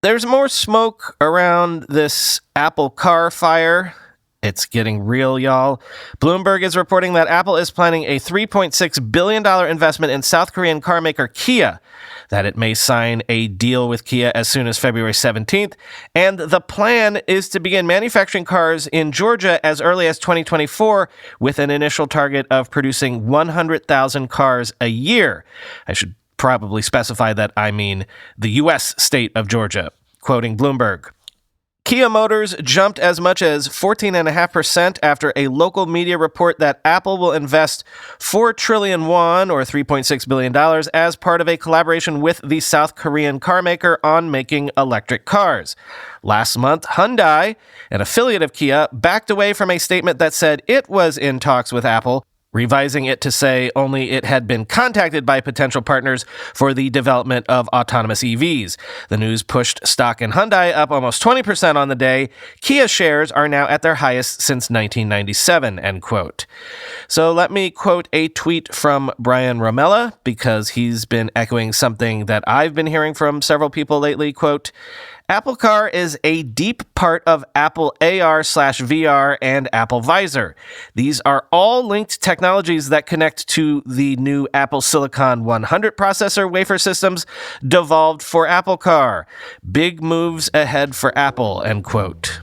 There's more smoke around this Apple car fire. It's getting real, y'all. Bloomberg is reporting that Apple is planning a $3.6 billion investment in South Korean carmaker Kia, that it may sign a deal with Kia as soon as February 17th, and the plan is to begin manufacturing cars in Georgia as early as 2024, with an initial target of producing 100,000 cars a year. I should probably specify that I mean the U.S. state of Georgia. Quoting Bloomberg, Kia Motors jumped as much as 14.5% after a local media report that Apple will invest 4 trillion won, or $3.6 billion, as part of a collaboration with the South Korean carmaker on making electric cars. Last month, Hyundai, an affiliate of Kia, backed away from a statement that said it was in talks with Apple, revising it to say only it had been contacted by potential partners for the development of autonomous EVs. The news pushed stock in Hyundai up almost 20% on the day. Kia shares are now at their highest since 1997, end quote. So let me quote a tweet from Brian Romella, because he's been echoing something that I've been hearing from several people lately. Quote, Apple Car is a deep part of Apple AR/VR and Apple Visor. These are all linked technologies that connect to the new Apple Silicon 100 processor wafer systems devolved for Apple Car. Big moves ahead for Apple, end quote.